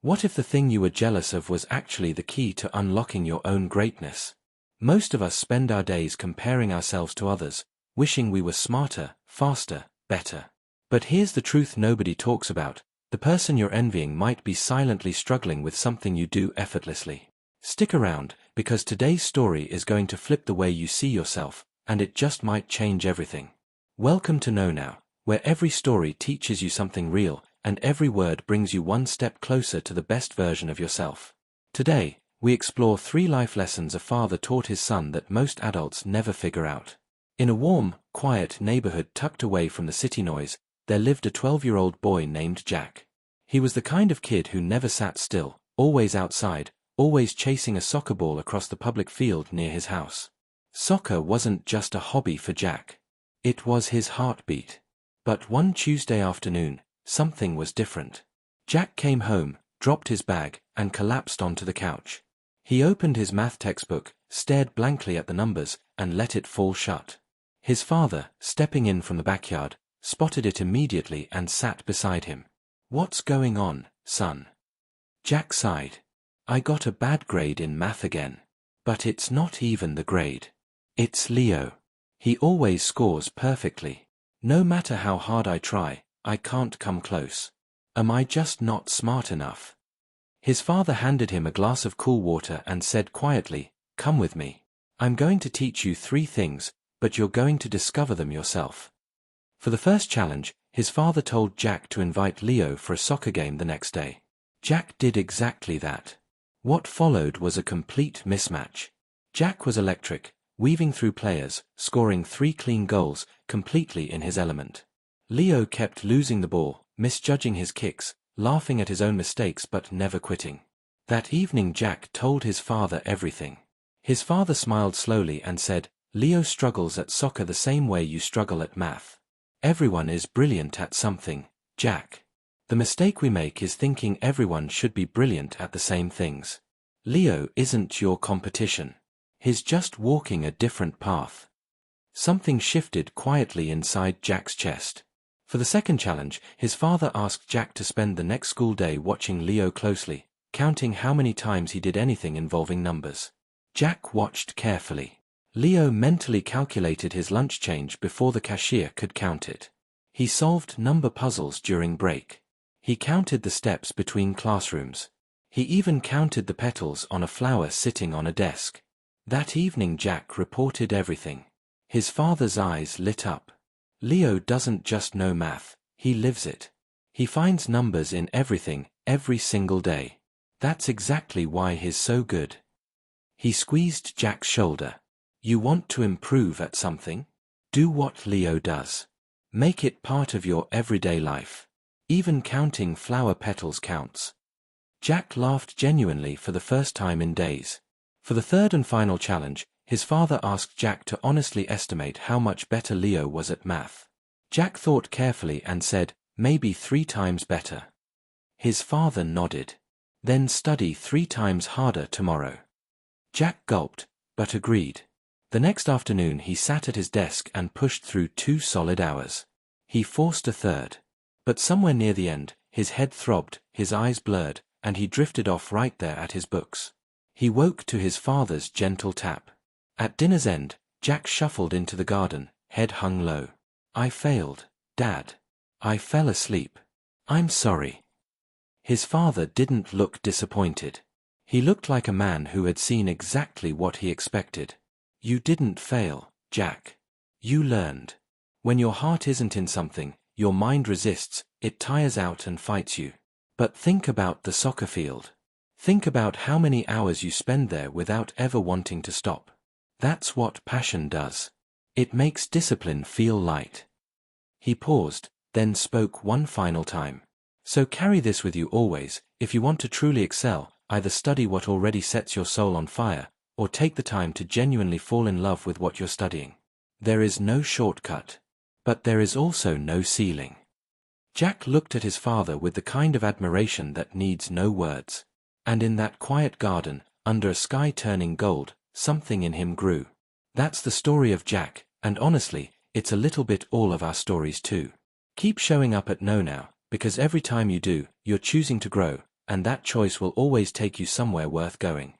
What if the thing you were jealous of was actually the key to unlocking your own greatness? Most of us spend our days comparing ourselves to others, wishing we were smarter, faster, better. But here's the truth nobody talks about. The person you're envying might be silently struggling with something you do effortlessly. Stick around, because today's story is going to flip the way you see yourself, and it just might change everything. Welcome to Know Now, where every story teaches you something real, and every word brings you one step closer to the best version of yourself. Today, we explore 3 life lessons a father taught his son that most adults never figure out. In a warm, quiet neighborhood tucked away from the city noise, there lived a 12-year-old boy named Jack. He was the kind of kid who never sat still, always outside, always chasing a soccer ball across the public field near his house. Soccer wasn't just a hobby for Jack. It was his heartbeat. But one Tuesday afternoon, something was different. Jack came home, dropped his bag, and collapsed onto the couch. He opened his math textbook, stared blankly at the numbers, and let it fall shut. His father, stepping in from the backyard, spotted it immediately and sat beside him. "What's going on, son?" Jack sighed. "I got a bad grade in math again. But it's not even the grade. It's Leo. He always scores perfectly. No matter how hard I try, I can't come close. Am I just not smart enough?" His father handed him a glass of cool water and said quietly, "Come with me. I'm going to teach you 3 things, but you're going to discover them yourself." For the first challenge, his father told Jack to invite Leo for a soccer game the next day. Jack did exactly that. What followed was a complete mismatch. Jack was electric, weaving through players, scoring 3 clean goals, completely in his element. Leo kept losing the ball, misjudging his kicks, laughing at his own mistakes but never quitting. That evening Jack told his father everything. His father smiled slowly and said, "Leo struggles at soccer the same way you struggle at math. Everyone is brilliant at something, Jack. The mistake we make is thinking everyone should be brilliant at the same things. Leo isn't your competition. He's just walking a different path." Something shifted quietly inside Jack's chest. For the second challenge, his father asked Jack to spend the next school day watching Leo closely, counting how many times he did anything involving numbers. Jack watched carefully. Leo mentally calculated his lunch change before the cashier could count it. He solved number puzzles during break. He counted the steps between classrooms. He even counted the petals on a flower sitting on a desk. That evening Jack reported everything. His father's eyes lit up. Leo doesn't just know math, he lives it. He finds numbers in everything, every single day. That's exactly why he's so good. He squeezed Jack's shoulder. "You want to improve at something? Do what Leo does. Make it part of your everyday life. Even counting flower petals counts." Jack laughed genuinely for the first time in days. For the third and final challenge, his father asked Jack to honestly estimate how much better Leo was at math. Jack thought carefully and said, "Maybe 3 times better." His father nodded. "Then study 3 times harder tomorrow." Jack gulped, but agreed. The next afternoon he sat at his desk and pushed through 2 solid hours. He forced a third. But somewhere near the end, his head throbbed, his eyes blurred, and he drifted off right there at his books. He woke to his father's gentle tap. At dinner's end, Jack shuffled into the garden, head hung low. "I failed, Dad. I fell asleep. I'm sorry." His father didn't look disappointed. He looked like a man who had seen exactly what he expected. "You didn't fail, Jack. You learned. When your heart isn't in something, your mind resists, it tires out and fights you. But think about the soccer field. Think about how many hours you spend there without ever wanting to stop. That's what passion does. It makes discipline feel light." He paused, then spoke one final time. "So carry this with you always. If you want to truly excel, either study what already sets your soul on fire, or take the time to genuinely fall in love with what you're studying. There is no shortcut. But there is also no ceiling." Jack looked at his father with the kind of admiration that needs no words. And in that quiet garden, under a sky turning gold, something in him grew. That's the story of Jack, and honestly, it's a little bit all of our stories too. Keep showing up at Know Now, because every time you do, you're choosing to grow, and that choice will always take you somewhere worth going.